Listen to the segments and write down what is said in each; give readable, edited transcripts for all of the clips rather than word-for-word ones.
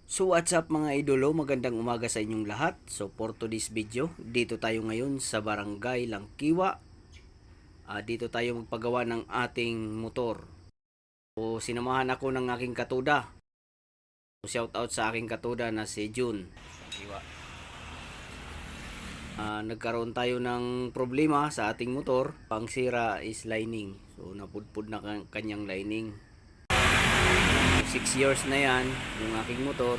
So what's up mga idolo, magandang umaga sa inyong lahat. So for today's video, dito tayo ngayon sa Barangay Langkiwa. Dito tayo magpagawa ng ating motor. So sinamahan ako ng aking katuda. So, shout out sa aking katuda na si June. Langkiwa. Nagkaroon tayo ng problema sa ating motor. Ang sira is lining. So napudpud na kanyang lining. 6 years na yan yung aking motor.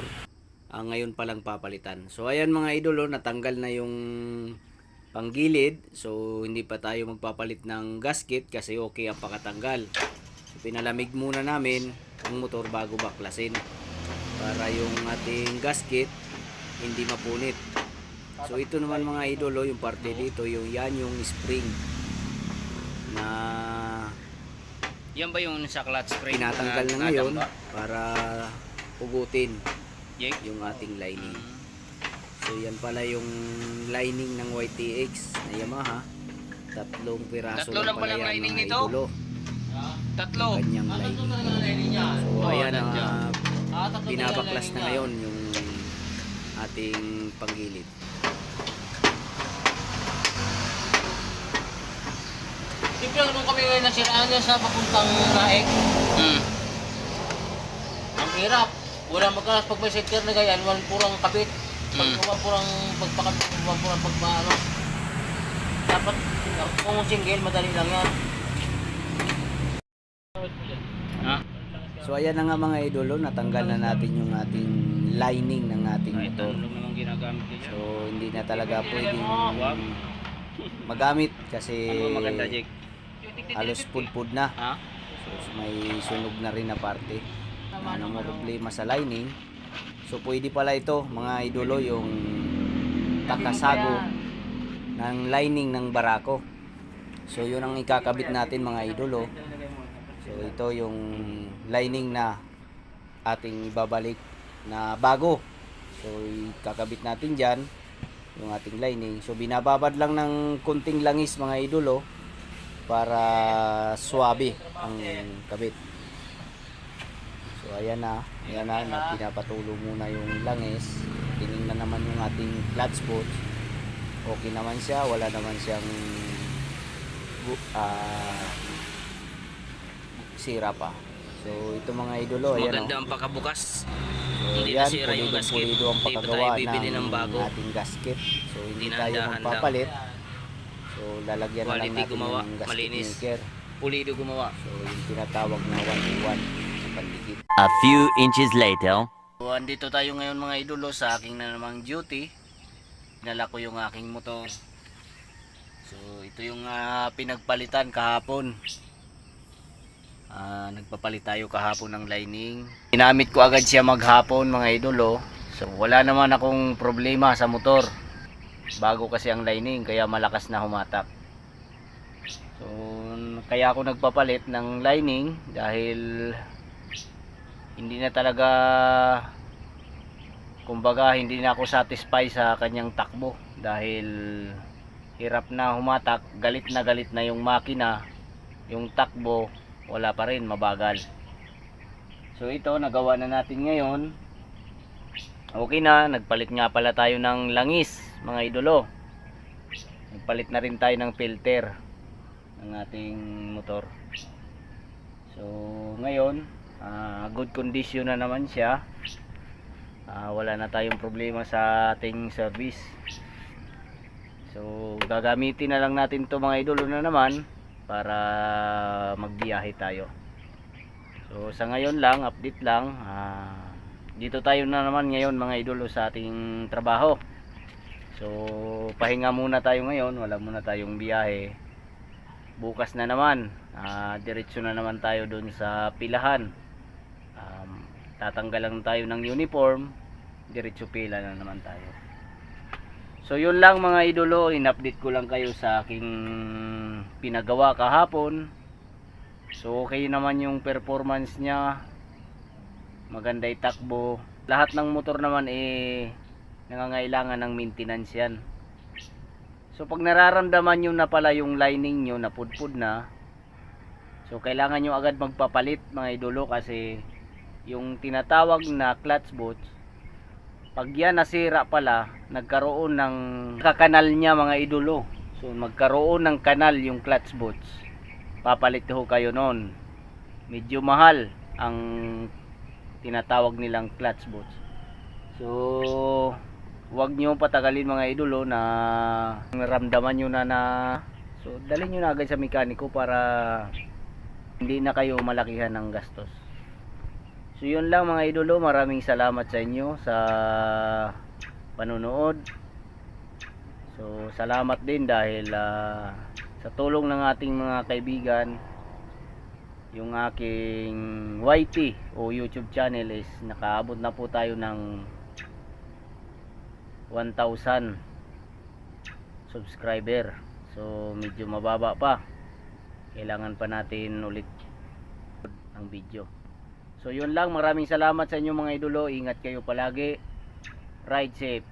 Ngayon pa lang papalitan. So ayan mga idolo, natanggal na yung panggilid. So hindi pa tayo magpapalit ng gasket kasi okay ang pakatanggal. So pinalamig muna namin ang motor bago baklasin para yung ating gasket hindi mapunit. So ito naman mga idolo, yung parte dito, yung spring na yan ba yung sa clutch spring? tinatanggal na ngayon para hugutin yung ating lining. So yan pala yung lining ng YTX na Yamaha. 3 piraso Tatlo lang pala yan, lining mga nito? idolo. Tatlo. Yung kanyang lining. So ayan binabaklas na ngayon yung ating panggilid. Siyempre, nung kami ngayon nasiraan niya sa papuntang Naik, ang hirap. Wala magkalas pag may sector na ganyan, walang purang kabit. Purang pagpakabit, purang pagpaano. Dapat, kung single, madali lang yan. So ayan na nga mga idolo, natanggal na natin yung ating lining ng ating motor. Naman ginagamit niya. So hindi na talaga pwedeng magamit kasi Maganda, Jake. halos pudpud na. Ha? So may sunog na rin na parte. Ano mo problema sa lining. So pwede pala ito mga idolo yung takasago ng lining ng barako. So yun ang ikakabit natin mga idolo. So ito yung lining na ating ibabalik na bago. So ikakabit natin dyan yung ating lining. So binababad lang ng kunting langis mga idolo para swabe ang kabit. So ayan na pinapatulo muna yung langis. Tiningnan naman yung ating clutch bolt. Okay naman siya, wala naman siyang sira pa. So ito mga idolo, ayan Maganda ang pakabukas. So Hindi yan, nasira yung gasket. pulido ang Hindi pa pagkagawa tayo bibili ng bago. ating gasket. So hindi tayo Dinadahan magpapalit. So lalagyan na lang Quality natin gumawa, ng gasket malinis. maker. Pulido gumawa. So yung tinatawag na 1-in-1 sa pandikit. A few inches later. So andito tayo ngayon mga idolo sa aking na namang duty. Dinala ko yung aking motor. So ito yung pinagpalitan kahapon. Nagpapalit tayo kahapon ng lining. Ginamit ko agad siya maghapon mga idolo. So wala naman akong problema sa motor. Bago kasi ang lining kaya malakas na humatak. So kaya ako nagpapalit ng lining dahil hindi na talaga, kumbaga hindi na ako satisfied sa kanyang takbo dahil hirap na humatak, galit na yung makina, yung takbo wala pa rin, mabagal. So ito nagawa na natin ngayon. Okay na, nagpalit nga pala tayo ng langis mga idolo. Nagpalit na rin tayo ng filter ng ating motor. So ngayon good condition na naman siya. Wala na tayong problema sa ating service. So gagamitin na lang natin to mga idolo na naman para magbiyahe tayo. So sa ngayon lang, update lang. Dito tayo na naman ngayon mga idolo sa ating trabaho. So pahinga muna tayo ngayon, wala muna tayong biyahe. Bukas na naman, diretso na naman tayo dun sa pilahan. Tatanggal lang tayo ng uniform, diretso pila na naman tayo. So yun lang mga idolo, in-update ko lang kayo sa aking pinagawa kahapon. So okay naman yung performance niya, maganda itakbo. Lahat ng motor naman nangangailangan ng maintenance yan. So pag nararamdaman nyo na pala yung lining nyo na pudpud na, So kailangan nyo agad magpapalit mga idolo, kasi yung tinatawag na clutch bolt pag yan nasira pala, nagkaroon ng kakanal niya mga idolo. So magkaroon ng kanal yung clutch bolts. Papalit ho kayo noon. Medyo mahal ang tinatawag nilang clutch bolts. So wag nyo patagalin mga idolo na ramdaman nyo na so dalhin nyo na agad sa mekaniko para hindi na kayo malakihan ng gastos. So yun lang mga idolo, maraming salamat sa inyo sa panonood. So salamat din dahil sa tulong ng ating mga kaibigan, yung aking YT o YouTube channel is nakaabot na po tayo ng 1,000 subscriber. So medyo mababa pa, kailangan pa natin ulit ang video. So yun lang, maraming salamat sa inyo mga idolo. Ingat kayo palagi, ride safe.